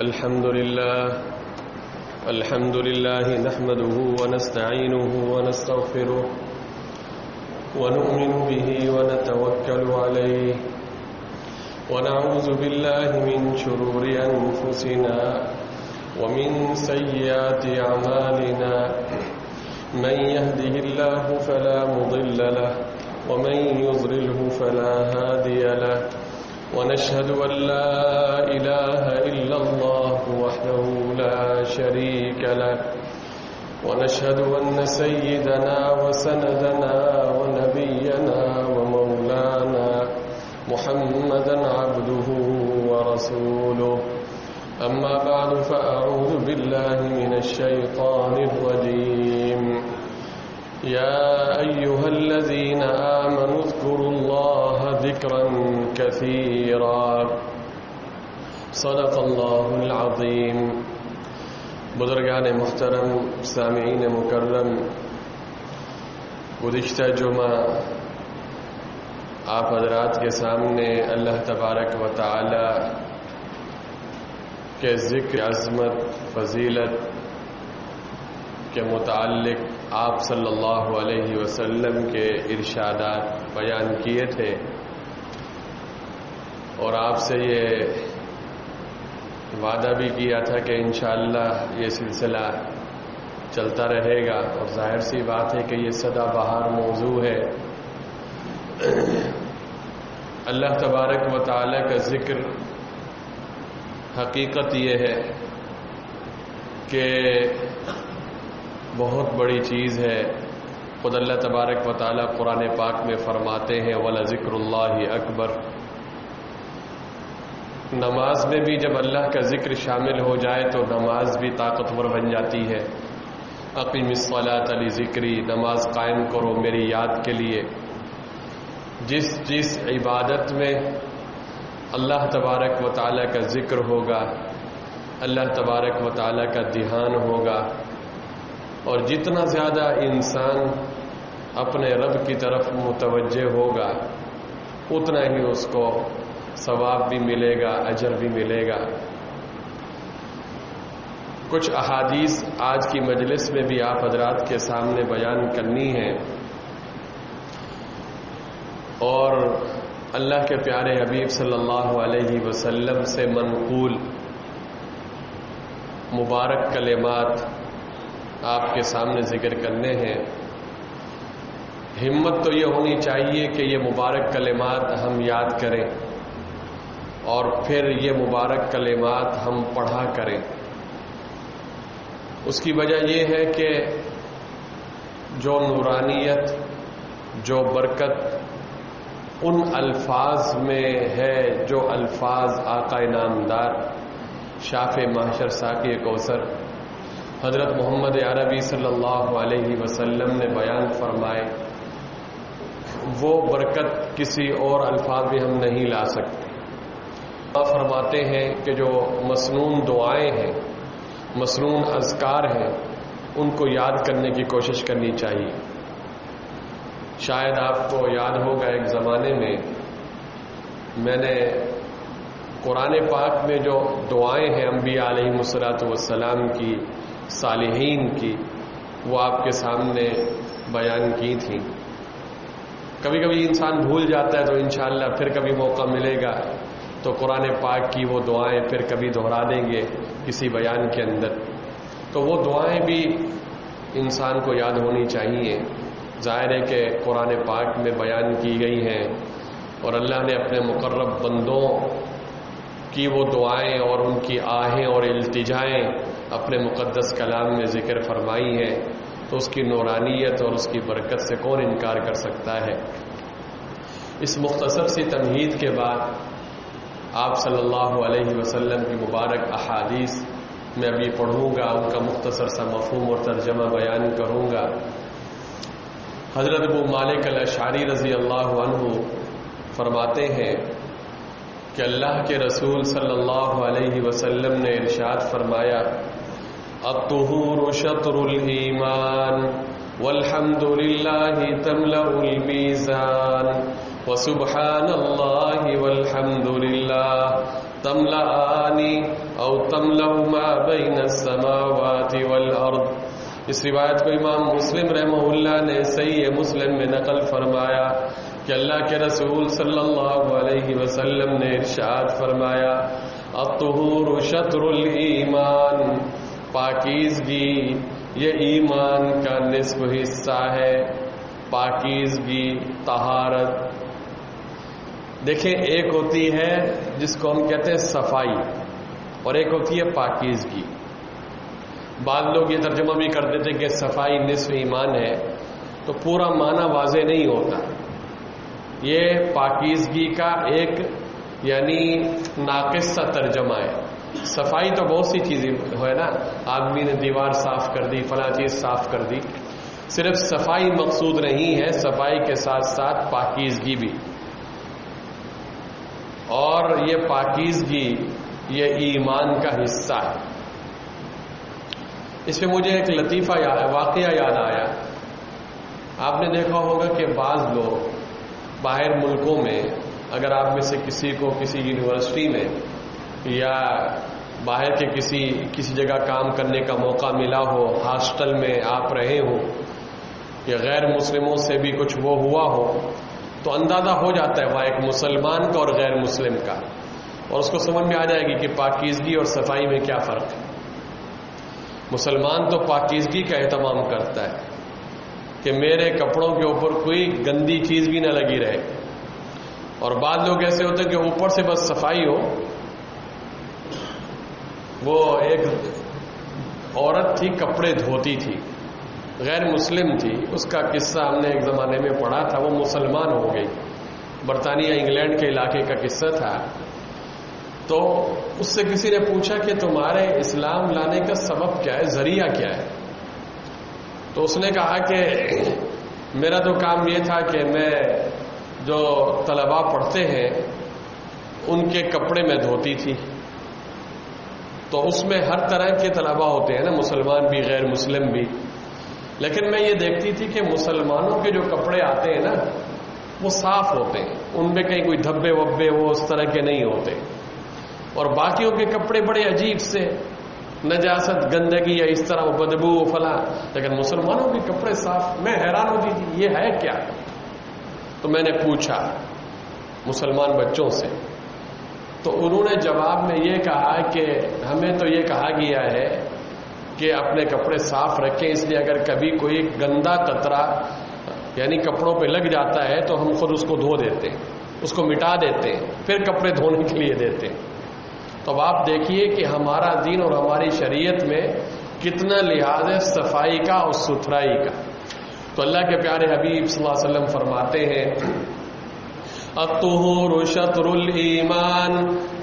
الحمد لله نحمده ونستعينه ونستغفره ونؤمن به ونتوكل عليه ونعوذ بالله من شرور أنفسنا ومن سيئات أعمالنا من يهده الله فلا مضل له ومن يضلله فلا هادي له ونشهد أن لا إله إلا الله وحده لا شريك له ونشهد أن سيدنا وسندنا ونبينا ومولانا محمدا عبده ورسوله أما بعد فأعوذ بالله من الشيطان الرجيم يا أيها الذين آمنوا اذكروا الله ذكرا كثيرا صدق الله العظيم. بزرگان محترم، سامعین مکرم، گزشتہ جمعہ آپ حضرات کے سامنے اللہ تبارک و تعالی کے ذکر عظمت فضیلت کے متعلق آپ صلی اللہ علیہ وسلم کے ارشادات بیان کیے تھے اور آپ سے یہ وعدہ بھی کیا تھا کہ انشاءاللہ یہ سلسلہ چلتا رہے گا، اور ظاہر سی بات ہے کہ یہ سدا بہار موضوع ہے. اللہ تبارک و تعالی کا ذکر حقیقت یہ ہے کہ بہت بڑی چیز ہے. خود اللہ تبارک و تعالی قرآن پاک میں فرماتے ہیں وَلَذِكْرُ اللَّهِ أَكْبَرُ. نماز میں بھی جب اللہ کا ذکر شامل ہو جائے تو نماز بھی طاقتور بن جاتی ہے. اقیم الصلاۃ لذکری، نماز قائم کرو میری یاد کے لیے. جس عبادت میں اللہ تبارک و تعالی کا ذکر ہوگا، اللہ تبارک و تعالی کا دھیان ہوگا، اور جتنا زیادہ انسان اپنے رب کی طرف متوجہ ہوگا اتنا ہی اس کو ثواب بھی ملے گا، اجر بھی ملے گا. کچھ احادیث آج کی مجلس میں بھی آپ حضرات کے سامنے بیان کرنی ہے، اور اللہ کے پیارے حبیب صلی اللہ علیہ وسلم سے منقول مبارک کلمات آپ کے سامنے ذکر کرنے ہیں. ہمت تو یہ ہونی چاہیے کہ یہ مبارک کلمات ہم یاد کریں اور پھر یہ مبارک کلمات ہم پڑھا کریں. اس کی وجہ یہ ہے کہ جو نورانیت، جو برکت ان الفاظ میں ہے جو الفاظ آقا نامدار شافع محشر ساقی کوثر حضرت محمد عربی صلی اللہ علیہ وسلم نے بیان فرمائے، وہ برکت کسی اور الفاظ میں ہم نہیں لا سکتے. فرماتے ہیں کہ جو مسنون دعائیں ہیں، مسنون اذکار ہیں، ان کو یاد کرنے کی کوشش کرنی چاہیے. شاید آپ کو یاد ہوگا ایک زمانے میں نے قرآن پاک میں جو دعائیں ہیں انبیاء علیہ السلام کی، صالحین کی، وہ آپ کے سامنے بیان کی تھیں. کبھی کبھی انسان بھول جاتا ہے تو انشاءاللہ پھر کبھی موقع ملے گا تو قرآن پاک کی وہ دعائیں پھر کبھی دہرا دیں گے کسی بیان کے اندر. تو وہ دعائیں بھی انسان کو یاد ہونی چاہیے. ظاہر ہے کہ قرآن پاک میں بیان کی گئی ہیں اور اللہ نے اپنے مقرب بندوں کی وہ دعائیں اور ان کی آہیں اور التجائیں اپنے مقدس کلام میں ذکر فرمائی ہیں، تو اس کی نورانیت اور اس کی برکت سے کون انکار کر سکتا ہے. اس مختصر سی تمہید کے بعد آپ صلی اللہ علیہ وسلم کی مبارک احادیث میں ابھی پڑھوں گا، ان کا مختصر سا مفہوم اور ترجمہ بیان کروں گا. حضرت ابو مالک الاشعری رضی اللہ عنہ فرماتے ہیں کہ اللہ کے رسول صلی اللہ علیہ وسلم نے ارشاد فرمایا، الطہور شطر الایمان والحمد للہ تملأ الميزان وسبحان اللہ والحمد للہ تملأانی او تملأ ما بین السماوات والارض. اس روایت کو امام مسلم رحمہ اللہ نے صحیح مسلم میں نقل فرمایا کہ اللہ کے رسول صلی اللہ علیہ وسلم نے ارشاد فرمایا الطہور شطر الایمان، پاکیزگی یہ ایمان کا نصف حصہ ہے. پاکیزگی، طہارت. دیکھیں ایک ہوتی ہے جس کو ہم کہتے ہیں صفائی، اور ایک ہوتی ہے پاکیزگی. بعض لوگ یہ ترجمہ بھی کر دیتے کہ صفائی نصف ایمان ہے، تو پورا معنی واضح نہیں ہوتا. یہ پاکیزگی کا ایک یعنی ناقص سا ترجمہ ہے. صفائی تو بہت سی چیزیں ہے نا، آدمی نے دیوار صاف کر دی، فلاں چیز صاف کر دی. صرف صفائی مقصود نہیں ہے، صفائی کے ساتھ ساتھ پاکیزگی بھی. اور یہ پاکیزگی یہ ایمان کا حصہ ہے. اس میں مجھے ایک لطیفہ واقعہ یاد آیا. آپ نے دیکھا ہوگا کہ بعض لوگ باہر ملکوں میں، اگر آپ میں سے کسی کو کسی یونیورسٹی میں یا باہر کے کسی جگہ کام کرنے کا موقع ملا ہو، ہاسٹل میں آپ رہے ہو، یا غیر مسلموں سے بھی کچھ وہ ہوا ہو، تو اندازہ ہو جاتا ہے وہاں ایک مسلمان کا اور غیر مسلم کا، اور اس کو سمجھ میں آ جائے گی کہ پاکیزگی اور صفائی میں کیا فرق ہے. مسلمان تو پاکیزگی کا اہتمام کرتا ہے کہ میرے کپڑوں کے اوپر کوئی گندی چیز بھی نہ لگی رہے. اور بعض لوگ ایسے ہوتے ہیں کہ اوپر سے بس صفائی ہو. وہ ایک عورت تھی، کپڑے دھوتی تھی، غیر مسلم تھی. اس کا قصہ ہم نے ایک زمانے میں پڑھا تھا. وہ مسلمان ہو گئی، برطانیہ انگلینڈ کے علاقے کا قصہ تھا. تو اس سے کسی نے پوچھا کہ تمہارے اسلام لانے کا سبب کیا ہے، ذریعہ کیا ہے؟ تو اس نے کہا کہ میرا تو کام یہ تھا کہ میں جو طلباء پڑھتے ہیں ان کے کپڑے میں دھوتی تھی. تو اس میں ہر طرح کے طلباء ہوتے ہیں نا، مسلمان بھی غیر مسلم بھی. لیکن میں یہ دیکھتی تھی کہ مسلمانوں کے جو کپڑے آتے ہیں نا وہ صاف ہوتے ہیں، ان میں کہیں کوئی دھبے وبے وہ اس طرح کے نہیں ہوتے. اور باقیوں کے کپڑے بڑے عجیب سے نجاست، گندگی یا اس طرح بدبو فلاں، لیکن مسلمانوں کے کپڑے صاف. میں حیران ہوتی تھی یہ ہے کیا. تو میں نے پوچھا مسلمان بچوں سے، تو انہوں نے جواب میں یہ کہا کہ ہمیں تو یہ کہا گیا ہے کہ اپنے کپڑے صاف رکھیں، اس لیے اگر کبھی کوئی گندا قطرہ یعنی کپڑوں پہ لگ جاتا ہے تو ہم خود اس کو دھو دیتے ہیں، اس کو مٹا دیتے ہیں، پھر کپڑے دھونے کے لیے دیتے ہیں. تو اب آپ دیکھیے کہ ہمارا دین اور ہماری شریعت میں کتنا لحاظ ہے صفائی کا اور ستھرائی کا. تو اللہ کے پیارے حبیب صلی اللہ علیہ وسلم فرماتے ہیں الطہور شطر الایمان،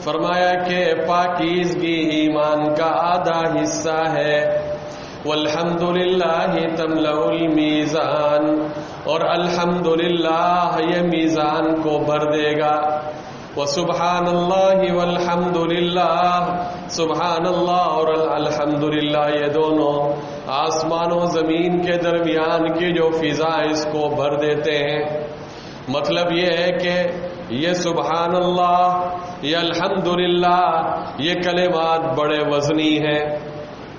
فرمایا کہ پاکیزگی ایمان کا آدھا حصہ ہے. والحمدللہ تملأ المیزان، اور الحمدللہ یہ میزان کو بھر دے گا. وسبحان اللہ والحمدللہ، سبحان اللہ اور الحمدللہ یہ دونوں آسمان و زمین کے درمیان کی جو فضا اس کو بھر دیتے ہیں. مطلب یہ ہے کہ یہ سبحان اللہ، یہ الحمدللہ، یہ کلمات بڑے وزنی ہیں.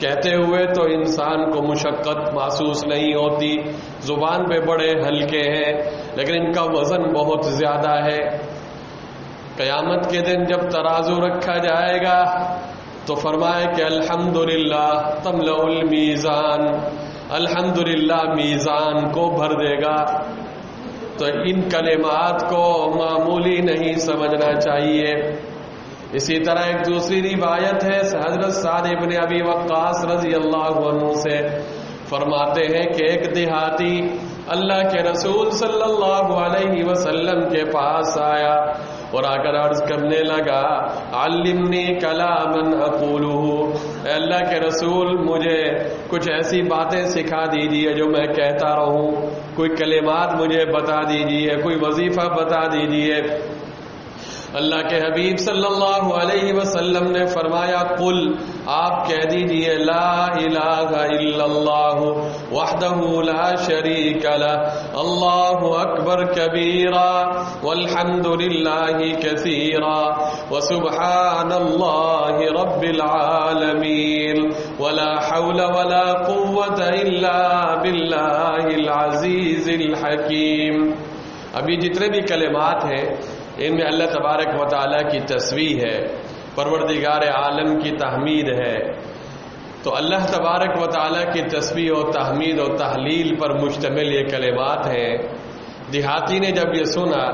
کہتے ہوئے تو انسان کو مشقت محسوس نہیں ہوتی، زبان پہ بڑے ہلکے ہیں، لیکن ان کا وزن بہت زیادہ ہے. قیامت کے دن جب ترازو رکھا جائے گا تو فرمائے کہ الحمدللہ تملأ المیزان، الحمدللہ میزان کو بھر دے گا. تو ان کلمات کو معمولی نہیں سمجھنا چاہیے. اسی طرح ایک دوسری روایت ہے حضرت سعد ابن ابی وقاص رضی اللہ عنہ سے، فرماتے ہیں کہ ایک دیہاتی اللہ کے رسول صلی اللہ علیہ وسلم کے پاس آیا اور آ کر عرض کرنے لگا علمنی کلاما اقولہ، اے اللہ کے رسول مجھے کچھ ایسی باتیں سکھا دیجیے جو میں کہتا رہوں، کوئی کلمات مجھے بتا دیجیے، کوئی وظیفہ بتا دیجیے. اللہ کے حبیب صلی اللہ علیہ وسلم نے فرمایا قل آپ کہہ دیجئے لا الہ الا اللہ وحدہ لا شریک لہ اللہ اکبر کبیرا والحمد للہ کثیرا وسبحان اللہ رب العالمین ولا حول ولا قوة الا باللہ العزیز الحکیم. ابھی جتنے بھی کلمات ہیں ان میں اللہ تبارک و تعالیٰ کی تسبیح ہے، پروردگار عالم کی تحمید ہے. تو اللہ تبارک و تعالیٰ کی تسبیح و تحمید و تحلیل پر مشتمل یہ کلمات ہیں. دیہاتی نے جب یہ سنا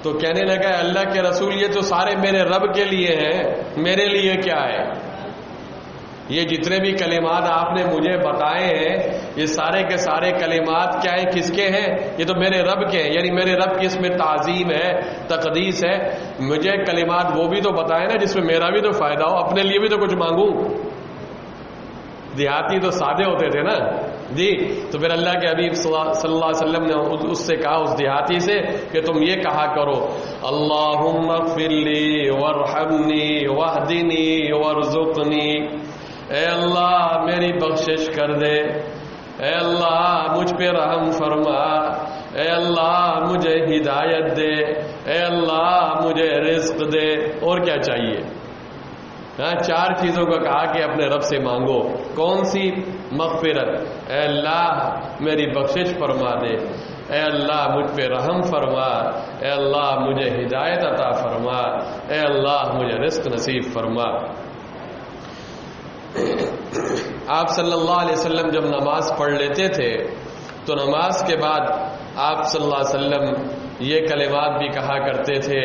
تو کہنے لگا اللہ کے رسول یہ تو سارے میرے رب کے لیے ہیں، میرے لیے کیا ہے؟ یہ جتنے بھی کلمات آپ نے مجھے بتائے ہیں یہ سارے کے سارے کلمات کیا ہیں، کس کے ہیں؟ یہ تو میرے رب کے ہیں، یعنی میرے رب کی اس میں تعظیم ہے، تقدیس ہے. مجھے کلمات وہ بھی تو بتائے نا جس میں میرا بھی تو فائدہ ہو، اپنے لیے بھی تو کچھ مانگوں. دیہاتی تو سادے ہوتے تھے نا جی. تو پھر اللہ کے حبیب صلی اللہ علیہ وسلم نے اس سے کہا، اس دیہاتی سے، کہ تم یہ کہا کرو اللہم اغفر لی وارحمنی واہدنی وارزقنی. اے اللہ میری بخشش کر دے، اے اللہ مجھ پہ رحم فرما، اے اللہ مجھے ہدایت دے، اے اللہ مجھے رزق دے. اور کیا چاہیے؟ ہاں 4 چیزوں کا کہا کہ اپنے رب سے مانگو. کون سی؟ مغفرت، اے اللہ میری بخشش فرما دے، اے اللہ مجھ پہ رحم فرما، اے اللہ مجھے ہدایت عطا فرما، اے اللہ مجھے رزق نصیب فرما. آپ صلی اللہ علیہ وسلم جب نماز پڑھ لیتے تھے تو نماز کے بعد آپ صلی اللہ علیہ وسلم یہ کلمات بھی کہا کرتے تھے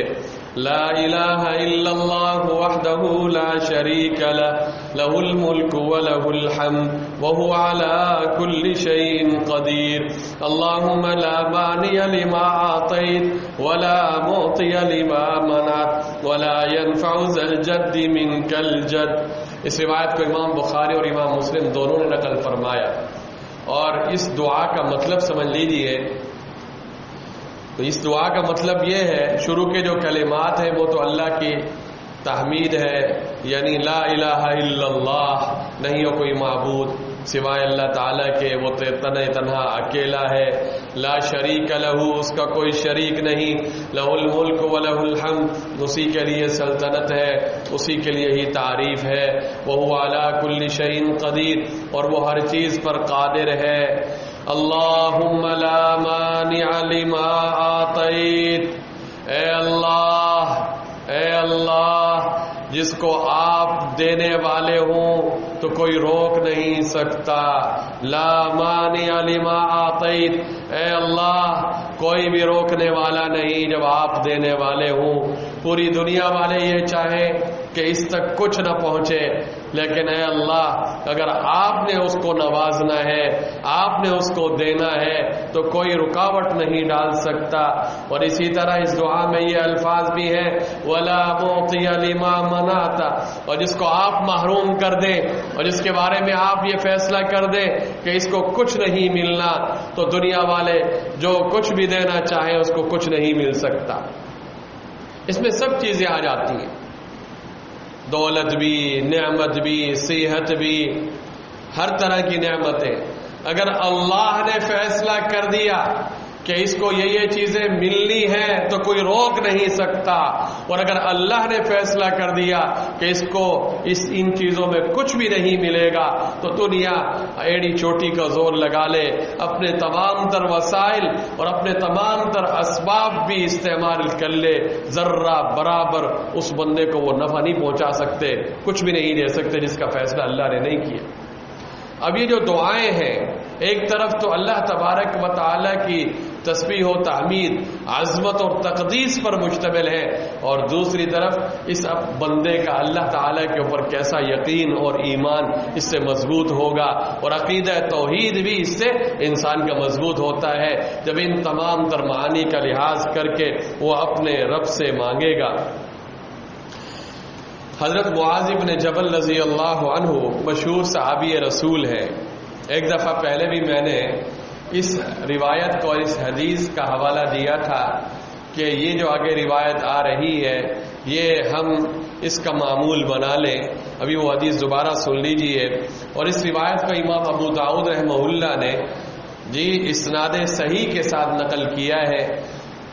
لا الہ الا اللہ وحدہ لا شریک لہ لہ الملک ولہ الحمد وہو علی کل شیء قدیر اللہم لا مانع لما اعطیت ولا معطی لما منعت ولا ينفع ذا الجد منک الجد. اس روایت کو امام بخاری اور امام مسلم دونوں نے نقل فرمایا. اور اس دعا کا مطلب سمجھ لیجئے. تو اس دعا کا مطلب یہ ہے، شروع کے جو کلمات ہیں وہ تو اللہ کی تحمید ہے، یعنی لا الہ الا اللہ، نہیں ہو کوئی معبود سوائے اللہ تعالیٰ کے، وہ تنہا اکیلا ہے. لا شریک لہ، اس کا کوئی شریک نہیں. لہ الملک ولہ الحمد، اسی کے لیے سلطنت ہے، اسی کے لیے ہی تعریف ہے. وہو علی کل شیء قدیر، اور وہ ہر چیز پر قادر ہے. اللہم لا مانع لما اعطیت، اے اللہ، اے اللہ جس کو آپ دینے والے ہوں تو کوئی روک نہیں سکتا. لا مانع لما اعطیت، اے اللہ کوئی بھی روکنے والا نہیں جب آپ دینے والے ہوں. پوری دنیا والے یہ چاہیں کہ اس تک کچھ نہ پہنچے، لیکن اے اللہ اگر آپ نے اس کو نوازنا ہے، آپ نے اس کو دینا ہے تو کوئی رکاوٹ نہیں ڈال سکتا. اور اسی طرح اس دعا میں یہ الفاظ بھی ہیں وَلَا مُعْطِيَ لِمَا مَنَعْتَ، اور جس کو آپ محروم کر دیں اور جس کے بارے میں آپ یہ فیصلہ کر دیں کہ اس کو کچھ نہیں ملنا، تو دنیا والے جو کچھ بھی دینا چاہیں اس کو کچھ نہیں مل سکتا. اس میں سب چیزیں آ جاتی ہیں، دولت بھی، نعمت بھی، صحت بھی، ہر طرح کی نعمتیں. اگر اللہ نے فیصلہ کر دیا کہ اس کو یہ چیزیں ملنی ہیں تو کوئی روک نہیں سکتا. اور اگر اللہ نے فیصلہ کر دیا کہ اس کو ان چیزوں میں کچھ بھی نہیں ملے گا تو دنیا ایڑی چوٹی کا زور لگا لے، اپنے تمام تر وسائل اور اپنے تمام تر اسباب بھی استعمال کر لے، ذرہ برابر اس بندے کو وہ نفع نہیں پہنچا سکتے، کچھ بھی نہیں دے سکتے جس کا فیصلہ اللہ نے نہیں کیا. اب یہ جو دعائیں ہیں، ایک طرف تو اللہ تبارک و تعالیٰ کی تسبیح و تحمید، عظمت اور تقدیس پر مشتمل ہے، اور دوسری طرف اس بندے کا اللہ تعالیٰ کے اوپر کیسا یقین اور ایمان اس سے مضبوط ہوگا، اور عقیدہ توحید بھی اس سے انسان کا مضبوط ہوتا ہے جب ان تمام تر معانی کا لحاظ کر کے وہ اپنے رب سے مانگے گا. حضرت معاذ بن جبل رضی اللہ عنہ مشہور صحابی رسول ہے. ایک دفعہ پہلے بھی میں نے اس روایت کو اور اس حدیث کا حوالہ دیا تھا کہ یہ جو آگے روایت آ رہی ہے یہ ہم اس کا معمول بنا لیں. ابھی وہ حدیث دوبارہ سن لیجئے. اور اس روایت کو امام ابو داؤد رحمہ اللہ نے اسناد صحیح کے ساتھ نقل کیا ہے.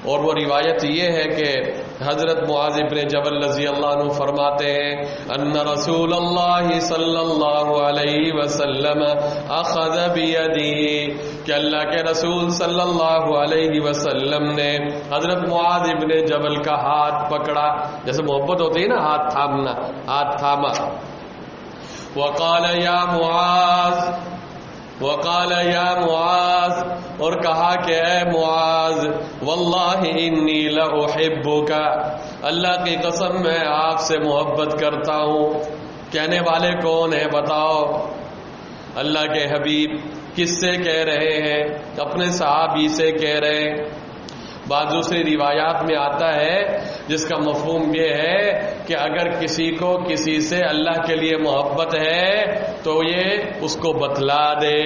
اور وہ روایت یہ ہے کہ حضرت معاذ بن جبل رضی اللہ عنہ فرماتے ہیں ان رسول اللہ صلی اللہ علیہ وسلم اخذ بیدی، کہ اللہ کے رسول صلی اللہ علیہ وسلم نے حضرت معاذ بن جبل کا ہاتھ پکڑا. جیسے محبت ہوتی ہے نا، ہاتھ تھامنا، ہاتھ تھاما. وقال یا معاذ، اور کہا کہ اے معاذ، واللہ انی لأحبک، اللہ کی قسم میں آپ سے محبت کرتا ہوں. کہنے والے کون ہیں بتاؤ؟ اللہ کے حبیب. کس سے کہہ رہے ہیں؟ اپنے صحابی سے کہہ رہے ہیں. بعض دوسری روایات میں آتا ہے جس کا مفہوم یہ ہے کہ اگر کسی کو کسی سے اللہ کے لیے محبت ہے تو یہ اس کو بتلا دے.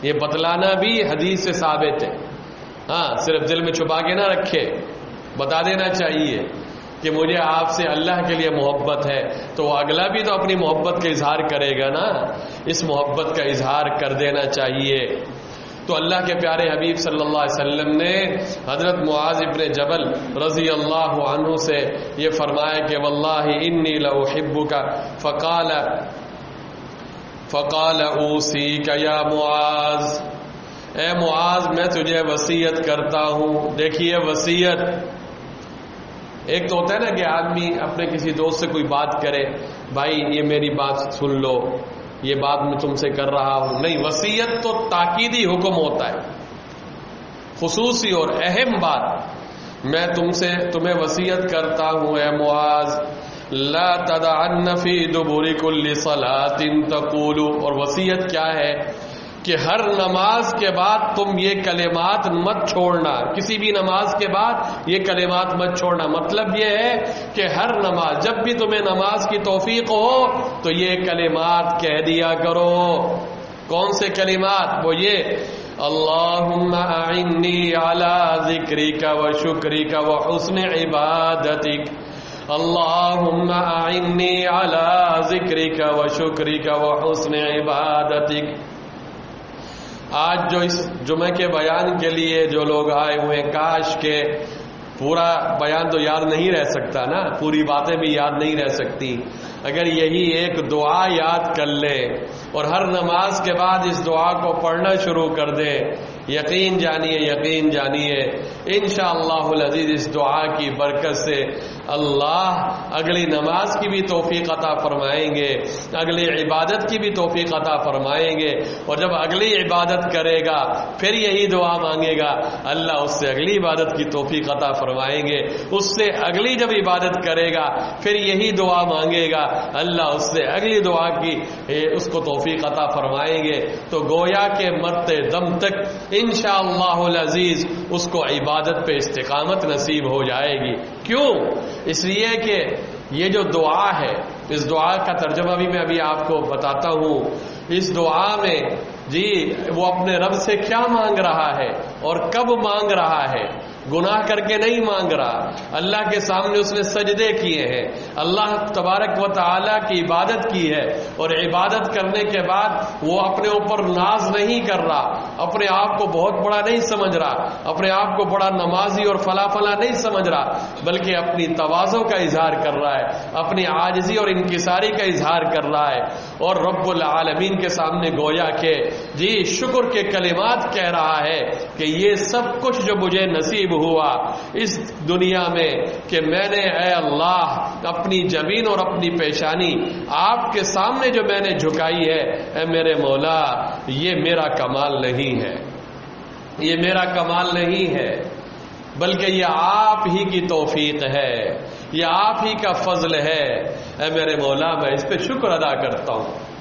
یہ بتلانا بھی حدیث سے ثابت ہے. ہاں، صرف دل میں چھپا کے نہ رکھے، بتا دینا چاہیے کہ مجھے آپ سے اللہ کے لیے محبت ہے. تو اگلا بھی تو اپنی محبت کا اظہار کرے گا نا، اس محبت کا اظہار کر دینا چاہیے. تو اللہ کے پیارے حبیب صلی اللہ علیہ وسلم نے حضرت معاذ بن جبل رضی اللہ عنہ سے یہ فرمایا کہ واللہ انی لأحبک، فقال اوصیک یا معاذ، اے معاذ میں تجھے وصیت کرتا ہوں. دیکھیے وصیت، ایک تو ہوتا ہے نا کہ آدمی اپنے کسی دوست سے کوئی بات کرے، بھائی یہ میری بات سن لو، یہ بات میں تم سے کر رہا ہوں. نہیں، وصیت تو تاکیدی حکم ہوتا ہے، خصوصی اور اہم بات. میں تمہیں وصیت کرتا ہوں اے معاذ، لا تدعن فی دبر کل صلاۃ تقول. اور وصیت کیا ہے کہ ہر نماز کے بعد تم یہ کلمات مت چھوڑنا. کسی بھی نماز کے بعد یہ کلمات مت چھوڑنا. مطلب یہ ہے کہ ہر نماز، جب بھی تمہیں نماز کی توفیق ہو تو یہ کلمات کہہ دیا کرو. کون سے کلمات؟ وہ یہ اللہم اعنی علی ذکرک و شکرک و حسن عبادتک. اللہم اعنی علی ذکرک و شکرک و حسن عبادتک. آج جو اس جمعہ کے بیان کے لیے جو لوگ آئے ہوئے، کاش کے پورا بیان تو یاد نہیں رہ سکتا نا، پوری باتیں بھی یاد نہیں رہ سکتی. اگر یہی ایک دعا یاد کر لے اور ہر نماز کے بعد اس دعا کو پڑھنا شروع کر دے، یقین جانیے انشاءاللہ العزیز اس دعا کی برکت سے اللہ اگلی نماز کی بھی توفیق عطا فرمائیں گے، اگلی عبادت کی بھی توفیق عطا فرمائیں گے. اور جب اگلی عبادت کرے گا پھر یہی دعا مانگے گا، اللہ اس سے اگلی عبادت کی توفیق عطا فرمائیں گے. اس سے اگلی جب عبادت کرے گا پھر یہی دعا مانگے گا، اللہ اس سے اگلی دعا کی اس کو توفیق عطا فرمائیں گے. تو گویا کے مرتے دم تک انشاءاللہ العزیز اس کو عبادت پہ استقامت نصیب ہو جائے گی. کیوں؟ اس لیے کہ یہ جو دعا ہے، اس دعا کا ترجمہ بھی میں ابھی آپ کو بتاتا ہوں. اس دعا میں وہ اپنے رب سے کیا مانگ رہا ہے اور کب مانگ رہا ہے. گناہ کر کے نہیں مانگ رہا، اللہ کے سامنے اس نے سجدے کیے ہیں، اللہ تبارک و تعالی کی عبادت کی ہے. اور عبادت کرنے کے بعد وہ اپنے اوپر ناز نہیں کر رہا، اپنے آپ کو بہت بڑا نہیں سمجھ رہا، اپنے آپ کو بڑا نمازی اور فلا نہیں سمجھ رہا، بلکہ اپنی تواضع کا اظہار کر رہا ہے، اپنی عاجزی اور انکساری کا اظہار کر رہا ہے. اور رب العالمین کے سامنے گویا کہ شکر کے کلمات کہہ رہا ہے کہ یہ سب کچھ جو مجھے نصیب ہوا اس دنیا میں کہ میں نے اے اللہ اپنی جبین اور اپنی پیشانی آپ کے سامنے جو میں نے جھکائی ہے، اے میرے مولا یہ میرا کمال نہیں ہے، یہ میرا کمال نہیں ہے، بلکہ یہ آپ ہی کی توفیق ہے، یہ آپ ہی کا فضل ہے. اے میرے مولا میں اس پہ شکر ادا کرتا ہوں.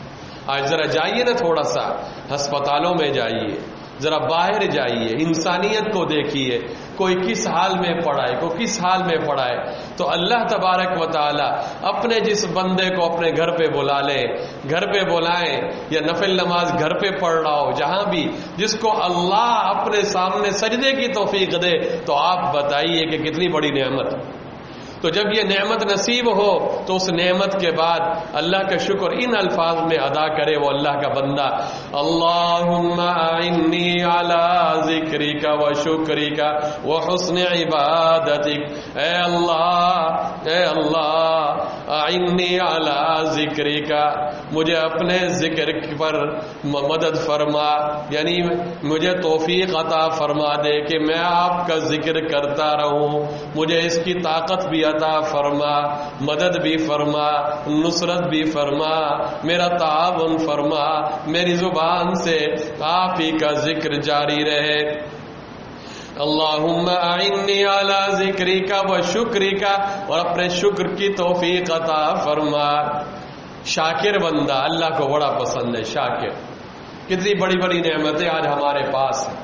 آج ذرا جائیے نا، تھوڑا سا ہسپتالوں میں جائیے، ذرا باہر جائیے، انسانیت کو دیکھیے، کوئی کس حال میں پڑا ہے، کوئی کس حال میں پڑا ہے. تو اللہ تبارک و تعالی اپنے جس بندے کو اپنے گھر پہ بلا لے، گھر پہ بلائیں، یا نفل نماز گھر پہ پڑھ رہا ہو، جہاں بھی جس کو اللہ اپنے سامنے سجدے کی توفیق دے، تو آپ بتائیے کہ کتنی بڑی نعمت. تو جب یہ نعمت نصیب ہو تو اس نعمت کے بعد اللہ کا شکر ان الفاظ میں ادا کرے وہ اللہ کا بندہ، اللہم اعنی علی ذکرک و شکرک و حسن عبادتک، اے اللہ اعنی علی ذکرک، مجھے اپنے ذکر پر مدد فرما، یعنی مجھے توفیق عطا فرما دے کہ میں آپ کا ذکر کرتا رہوں، مجھے اس کی طاقت بھی عطا فرما، مدد بھی فرما، نصرت بھی فرما، میرا تعاون فرما، میری زبان سے آپ ہی کا ذکر جاری رہے۔ اللہم اعنی علی ذکرک و شکرک، اور اپنے شکر کی توفیق عطا فرما۔ شاکر بندہ اللہ کو بڑا پسند ہے، شاکر۔ کتنی بڑی بڑی نعمتیں آج ہمارے پاس ہیں،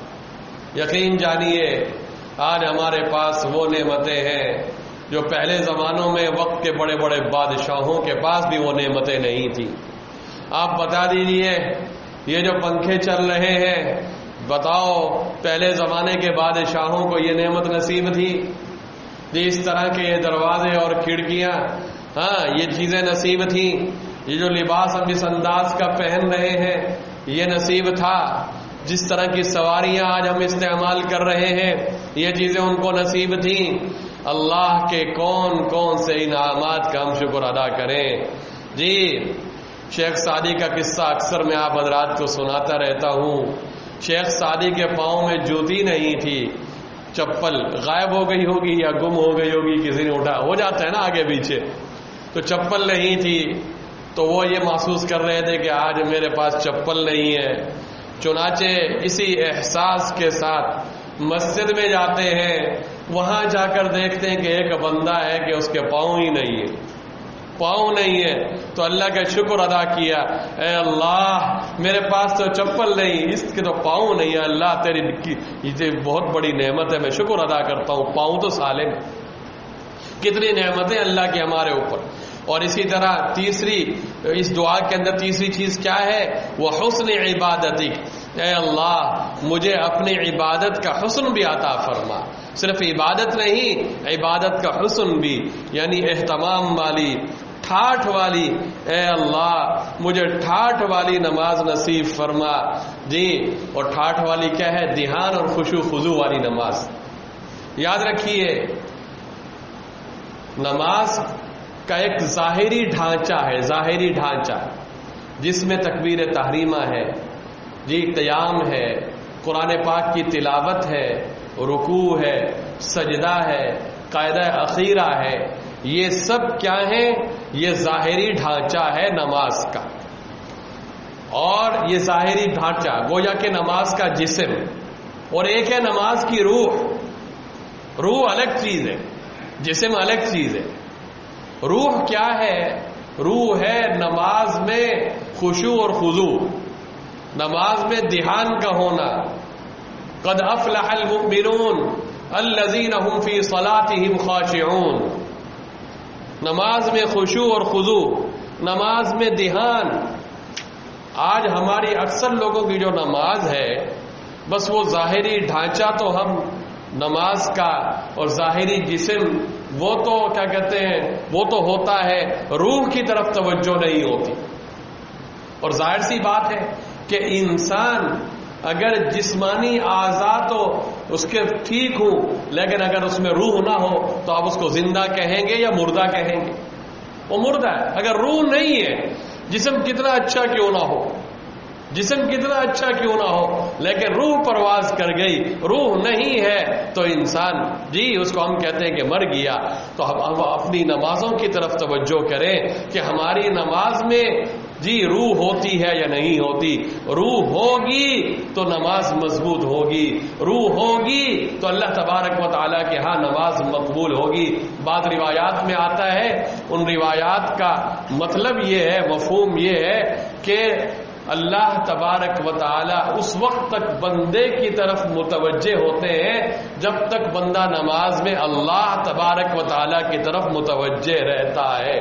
یقین جانیے آج ہمارے پاس وہ نعمتیں ہیں جو پہلے زمانوں میں وقت کے بڑے بڑے بادشاہوں کے پاس بھی وہ نعمتیں نہیں تھیں۔ آپ بتا دیجئے یہ جو پنکھے چل رہے ہیں، بتاؤ پہلے زمانے کے بادشاہوں کو یہ نعمت نصیب تھی؟ اس طرح کے یہ دروازے اور کھڑکیاں، یہ چیزیں نصیب تھیں؟ یہ جو لباس ہم اس انداز کا پہن رہے ہیں یہ نصیب تھا؟ جس طرح کی سواریاں آج ہم استعمال کر رہے ہیں یہ چیزیں ان کو نصیب تھیں؟ اللہ کے کون کون سے انعامات کا ہم شکر ادا کریں۔ جی شیخ سعدی کا قصہ اکثر میں آپ حضرات کو سناتا رہتا ہوں۔ شیخ سعدی کے پاؤں میں جوتی نہیں تھی، چپل غائب ہو گئی ہوگی یا گم ہو گئی ہوگی، کسی نے اٹھا، ہو جاتا ہے نا آگے پیچھے، تو چپل نہیں تھی، تو وہ یہ محسوس کر رہے تھے کہ آج میرے پاس چپل نہیں ہے۔ چنانچہ اسی احساس کے ساتھ مسجد میں جاتے ہیں، وہاں جا کر دیکھتے ہیں کہ ایک بندہ ہے کہ اس کے پاؤں ہی نہیں ہے، پاؤں نہیں ہے، تو اللہ کا شکر ادا کیا، اے اللہ میرے پاس تو چپل نہیں، اس کے تو پاؤں نہیں ہے، اللہ تیری یہ بہت بڑی نعمت ہے، میں شکر ادا کرتا ہوں، پاؤں تو سالم۔ کتنی نعمتیں اللہ کی ہمارے اوپر۔ اور اسی طرح تیسری اس دعا کے اندر تیسری چیز کیا ہے؟ وہ حسن عبادتک، اے اللہ مجھے اپنی عبادت کا حسن بھی عطا فرما، صرف عبادت نہیں، عبادت کا حسن بھی، یعنی اہتمام والی، ٹھاٹھ والی، اے اللہ مجھے ٹھاٹھ والی نماز نصیب فرما۔ جی اور ٹھاٹھ والی کیا ہے؟ دھیان اور خشوع خضوع والی نماز۔ یاد رکھیے نماز کا ایک ظاہری ڈھانچہ ہے، ظاہری ڈھانچہ جس میں تکبیر تحریمہ ہے، جی قیام ہے، قرآن پاک کی تلاوت ہے، رکوع ہے، سجدہ ہے، قاعدہ اخیرہ ہے، یہ سب کیا ہیں؟ یہ ظاہری ڈھانچہ ہے نماز کا۔ اور یہ ظاہری ڈھانچہ گویا کہ نماز کا جسم، اور ایک ہے نماز کی روح۔ روح الگ چیز ہے، جسم الگ چیز ہے۔ روح کیا ہے؟ روح ہے نماز میں خشوع اور خضوع، نماز میں دھیان کا ہونا۔ قد افلح المؤمنون الذین هم فی صلاتهم خاشعون، نماز میں خشوع اور خضوع، نماز میں دھیان۔ آج ہماری اکثر لوگوں کی جو نماز ہے بس وہ ظاہری ڈھانچہ تو ہم نماز کا اور ظاہری جسم وہ تو کیا کہتے ہیں وہ تو ہوتا ہے، روح کی طرف توجہ نہیں ہوتی۔ اور ظاہر سی بات ہے کہ انسان اگر جسمانی اعضاء تو اس کے ٹھیک ہوں لیکن اگر اس میں روح نہ ہو تو آپ اس کو زندہ کہیں گے یا مردہ کہیں گے؟ وہ مردہ ہے۔ اگر روح نہیں ہے، جسم کتنا اچھا کیوں نہ ہو، جسم کتنا اچھا کیوں نہ ہو، لیکن روح پرواز کر گئی، روح نہیں ہے تو انسان جی اس کو ہم کہتے ہیں کہ مر گیا۔ تو ہم اپنی نمازوں کی طرف توجہ کریں کہ ہماری نماز میں جی روح ہوتی ہے یا نہیں ہوتی۔ روح ہوگی تو نماز مضبوط ہوگی، روح ہوگی تو اللہ تبارک و تعالیٰ کے ہاں نماز مقبول ہوگی۔ بعض روایات میں آتا ہے، ان روایات کا مطلب یہ ہے، مفہوم یہ ہے کہ اللہ تبارک و تعالی اس وقت تک بندے کی طرف متوجہ ہوتے ہیں جب تک بندہ نماز میں اللہ تبارک و تعالی کی طرف متوجہ رہتا ہے۔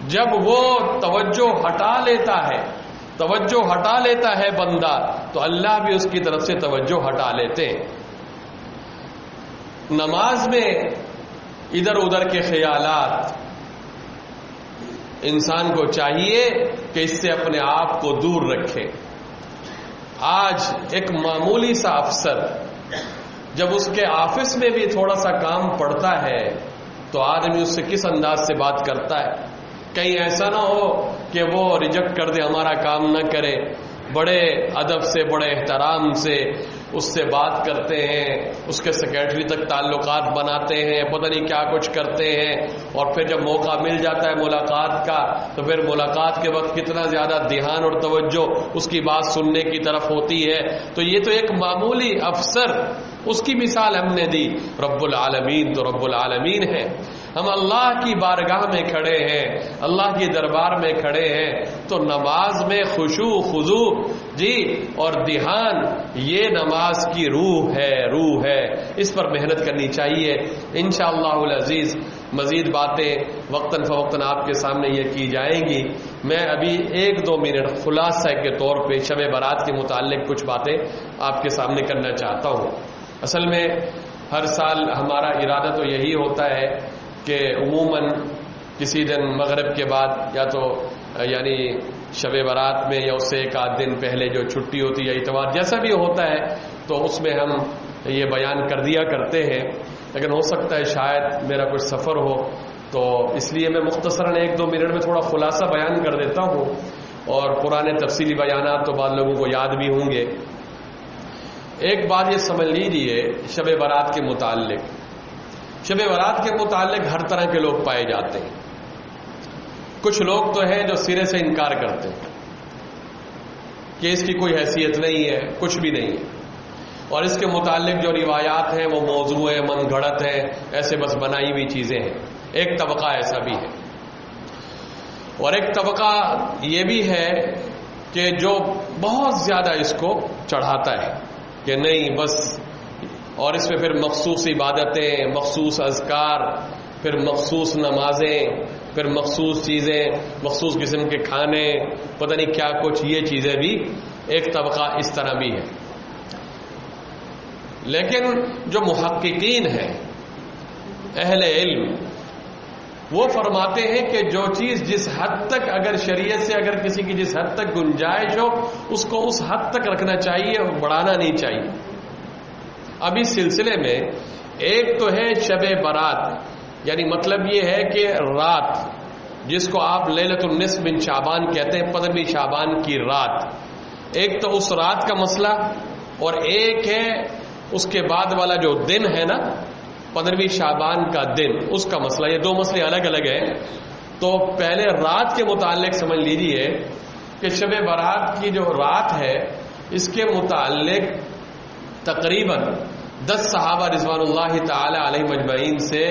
جب وہ توجہ ہٹا لیتا ہے بندہ تو اللہ بھی اس کی طرف سے توجہ ہٹا لیتے ہیں۔ نماز میں ادھر ادھر کے خیالات، انسان کو چاہیے کہ اس سے اپنے آپ کو دور رکھے۔ آج ایک معمولی سا افسر جب اس کے آفس میں بھی تھوڑا سا کام پڑتا ہے تو آدمی اس سے کس انداز سے بات کرتا ہے؟ کہیں ایسا نہ ہو کہ وہ ریجیکٹ کر دے، ہمارا کام نہ کرے۔ بڑے ادب سے، بڑے احترام سے اس سے بات کرتے ہیں، اس کے سیکرٹری تک تعلقات بناتے ہیں، پتہ نہیں کیا کچھ کرتے ہیں، اور پھر جب موقع مل جاتا ہے ملاقات کا تو پھر ملاقات کے وقت کتنا زیادہ دھیان اور توجہ اس کی بات سننے کی طرف ہوتی ہے۔ تو یہ تو ایک معمولی افسر، اس کی مثال ہم نے دی۔ رب العالمین تو رب العالمین ہے۔ ہم اللہ کی بارگاہ میں کھڑے ہیں، اللہ کی دربار میں کھڑے ہیں، تو نماز میں خشوع خضوع اور دھیان، یہ نماز کی روح ہے، اس پر محنت کرنی چاہیے۔ انشاءاللہ العزیز مزید باتیں وقتاً فوقتاً آپ کے سامنے یہ کی جائیں گی۔ میں ابھی 1-2 منٹ خلاصہ کے طور پہ شب برات کے متعلق کچھ باتیں آپ کے سامنے کرنا چاہتا ہوں۔ اصل میں ہر سال ہمارا ارادہ تو یہی ہوتا ہے کہ عموماً کسی دن مغرب کے بعد یا تو یعنی شب برات میں یا اس سے 1 دن پہلے جو چھٹی ہوتی ہے، اتوار جیسا بھی ہوتا ہے، تو اس میں ہم یہ بیان کر دیا کرتے ہیں، لیکن ہو سکتا ہے شاید میرا کچھ سفر ہو، تو اس لیے میں مختصراً 1-2 منٹ میں تھوڑا خلاصہ بیان کر دیتا ہوں، اور پرانے تفصیلی بیانات تو بعض لوگوں کو یاد بھی ہوں گے۔ ایک بات یہ سمجھ لیجیے شب برات کے متعلق، شب برات کے متعلق ہر طرح کے لوگ پائے جاتے ہیں۔ کچھ لوگ تو ہیں جو سرے سے انکار کرتے ہیں کہ اس کی کوئی حیثیت نہیں ہے، کچھ بھی نہیں ہے، اور اس کے متعلق جو روایات ہیں وہ موضوع ہیں، من گھڑت ہیں، ایسے بس بنائی ہوئی چیزیں ہیں۔ ایک طبقہ ایسا بھی ہے، اور ایک طبقہ یہ بھی ہے کہ جو بہت زیادہ اس کو چڑھاتا ہے کہ نہیں بس، اور اس میں پھر مخصوص عبادتیں، مخصوص اذکار، پھر مخصوص نمازیں، پھر مخصوص چیزیں، مخصوص قسم کے کھانے، پتہ نہیں کیا کچھ، یہ چیزیں بھی ایک طبقہ اس طرح بھی ہے۔ لیکن جو محققین ہیں، اہل علم، وہ فرماتے ہیں کہ جو چیز جس حد تک اگر شریعت سے اگر کسی کی جس حد تک گنجائش ہو اس کو اس حد تک رکھنا چاہیے اور بڑھانا نہیں چاہیے۔ اب اس سلسلے میں ایک تو ہے شب برات، یعنی مطلب یہ ہے کہ رات جس کو آپ لیلۃ النصف من شعبان کہتے ہیں، 15ویں شعبان کی رات، ایک تو اس رات کا مسئلہ، اور ایک ہے اس کے بعد والا جو دن ہے نا 15ویں شعبان کا دن، اس کا مسئلہ۔ یہ 2 مسئلے الگ الگ ہیں۔ تو پہلے رات کے متعلق سمجھ لیجیے کہ شب برات کی جو رات ہے اس کے متعلق تقریباً 10 صحابہ رضوان اللہ تعالی علیہ مجمعین سے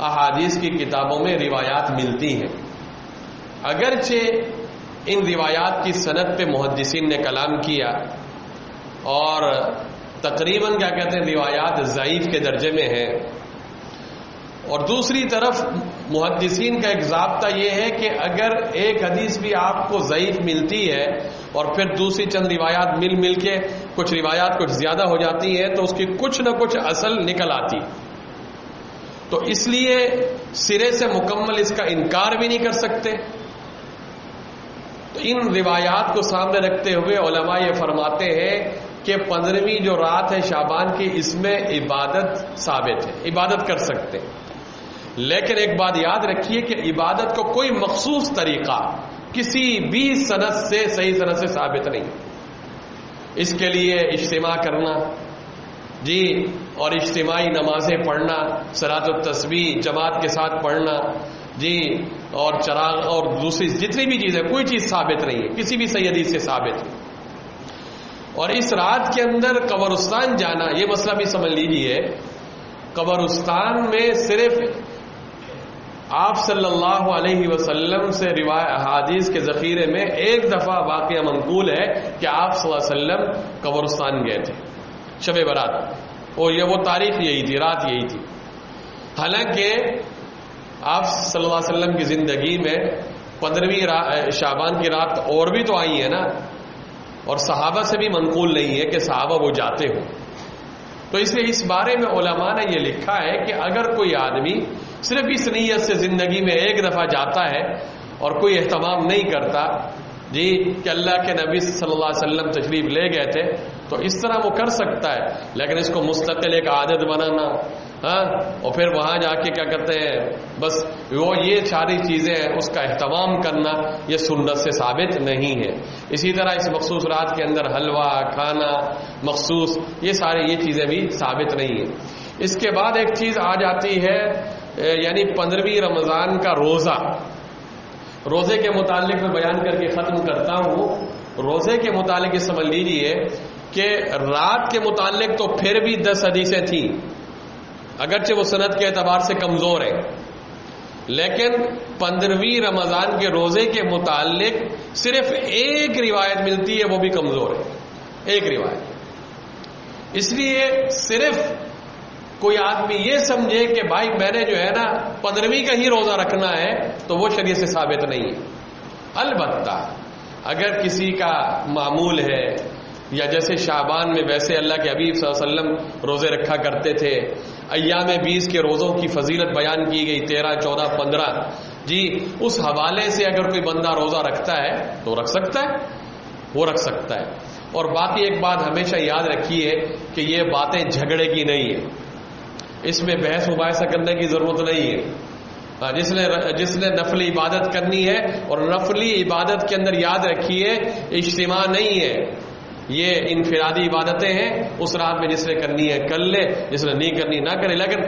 احادیث کی کتابوں میں روایات ملتی ہیں، اگرچہ ان روایات کی سند پہ محدثین نے کلام کیا، اور تقریباً کیا کہتے ہیں روایات ضعیف کے درجے میں ہیں، اور دوسری طرف محدثین کا ایک ضابطہ یہ ہے کہ اگر ایک حدیث بھی آپ کو ضعیف ملتی ہے اور پھر دوسری چند روایات مل کے کچھ روایات کچھ زیادہ ہو جاتی ہیں تو اس کی کچھ نہ کچھ اصل نکل آتی، تو اس لیے سرے سے مکمل اس کا انکار بھی نہیں کر سکتے۔ تو ان روایات کو سامنے رکھتے ہوئے علماء یہ فرماتے ہیں کہ 15ویں جو رات ہے شعبان کی، اس میں عبادت ثابت ہے، عبادت کر سکتے، لیکن ایک بات یاد رکھیے کہ عبادت کو کوئی مخصوص طریقہ کسی بھی سند سے، صحیح سند سے ثابت نہیں۔ اس کے لیے اجتماع کرنا اور اجتماعی نمازیں پڑھنا، صلاۃ التسبیح جماعت کے ساتھ پڑھنا اور چراغ اور دوسری جتنی بھی چیزیں، کوئی چیز ثابت نہیں ہے، کسی بھی صحیح حدیث سے ثابت نہیں۔ اور اس رات کے اندر قبرستان جانا، یہ مسئلہ بھی سمجھ لیجیے، قبرستان میں صرف آپ صلی اللہ علیہ وسلم سے حدیث کے ذخیرے میں ایک دفعہ واقعہ منقول ہے کہ آپ صلی اللہ علیہ وسلم قبرستان گئے تھے شب برات، اور وہ تاریخ یہی تھی، رات یہی تھی۔ حالانکہ آپ صلی اللہ علیہ وسلم کی زندگی میں 15ویں شعبان کی رات اور بھی تو آئی ہے نا، اور صحابہ سے بھی منقول نہیں ہے کہ صحابہ وہ جاتے ہوں۔ تو اس لیے اس بارے میں علماء نے یہ لکھا ہے کہ اگر کوئی آدمی صرف اس نیت سے زندگی میں ایک دفعہ جاتا ہے اور کوئی اہتمام نہیں کرتا جی کہ اللہ کے نبی صلی اللہ علیہ وسلم تشریف لے گئے تھے، تو اس طرح وہ کر سکتا ہے، لیکن اس کو مستقل ایک عادت بنانا اور پھر وہاں جا کے کیا کرتے ہیں بس وہ یہ ساری چیزیں ہیں اس کا اہتمام کرنا، یہ سنت سے ثابت نہیں ہے۔ اسی طرح اس مخصوص رات کے اندر حلوہ کھانا مخصوص، یہ چیزیں بھی ثابت نہیں ہیں۔ اس کے بعد ایک چیز آ جاتی ہے یعنی 15ویں رمضان کا روزہ۔ روزے کے متعلق میں بیان کر کے ختم کرتا ہوں۔ روزے کے متعلق یہ سمجھ لیجئے کہ رات کے متعلق تو پھر بھی 10 حدیثیں تھیں، اگرچہ وہ سند کے اعتبار سے کمزور ہیں، لیکن 15ویں رمضان کے روزے کے متعلق صرف ایک روایت ملتی ہے، وہ بھی کمزور ہے، ایک روایت۔ اس لیے صرف کوئی آدمی یہ سمجھے کہ بھائی میں نے جو ہے نا 15ویں کا ہی روزہ رکھنا ہے، تو وہ شریعت سے ثابت نہیں ہے۔ البتہ اگر کسی کا معمول ہے، یا جیسے شعبان میں ویسے اللہ کے حبیب صلی اللہ علیہ وسلم روزے رکھا کرتے تھے، ایام 20 کے روزوں کی فضیلت بیان کی گئی 13 14 15 جی، اس حوالے سے اگر کوئی بندہ روزہ رکھتا ہے تو رکھ سکتا ہے، وہ رکھ سکتا ہے۔ اور باقی ایک بات ہمیشہ یاد رکھیے کہ یہ باتیں جھگڑے کی نہیں ہے، اس میں بحث مباحثہ کرنے کی ضرورت نہیں ہے۔ جس نے نفل عبادت کرنی ہے، اور نفلی عبادت کے اندر یاد رکھیے اجتماع نہیں ہے، یہ انفرادی عبادتیں ہیں۔ اس رات میں جس نے کرنی ہے کر لے، جس نے نہیں کرنی نہ کرے، لیکن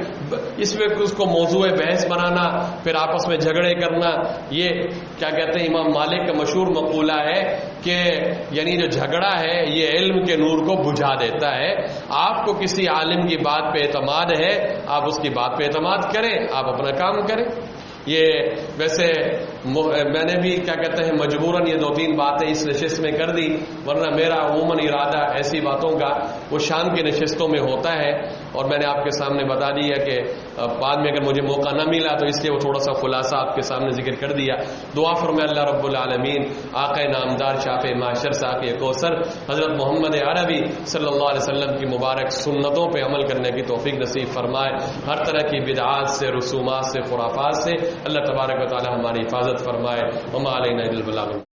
اس میں اس کو موضوع بحث بنانا، پھر آپس میں جھگڑے کرنا، یہ کیا کہتے ہیں امام مالک کا مشہور مقولہ ہے کہ یعنی جو جھگڑا ہے یہ علم کے نور کو بجھا دیتا ہے۔ آپ کو کسی عالم کی بات پہ اعتماد ہے، آپ اس کی بات پہ اعتماد کریں، آپ اپنا کام کریں۔ یہ ویسے میں نے بھی کیا کہتے ہیں مجبوراً یہ 2-3 باتیں اس نشست میں کر دی، ورنہ میرا عموماً ارادہ ایسی باتوں کا وہ شام کی نشستوں میں ہوتا ہے، اور میں نے آپ کے سامنے بتا دیا کہ بعد میں اگر مجھے موقع نہ ملا تو اس لیے وہ تھوڑا سا خلاصہ آپ کے سامنے ذکر کر دیا۔ دعا فرمائے اللہ رب العالمین آقا نامدار شافع معاشر ساقی کوثر حضرت محمد عربی صلی اللہ علیہ وسلم کی مبارک سنتوں پہ عمل کرنے کی توفیق نصیب فرمائے، ہر طرح کی بدعات سے، رسومات سے، خرافات سے اللہ تبارک و تعالی ہماری حفاظت فرمائے۔ وما علینا الا البلاغ۔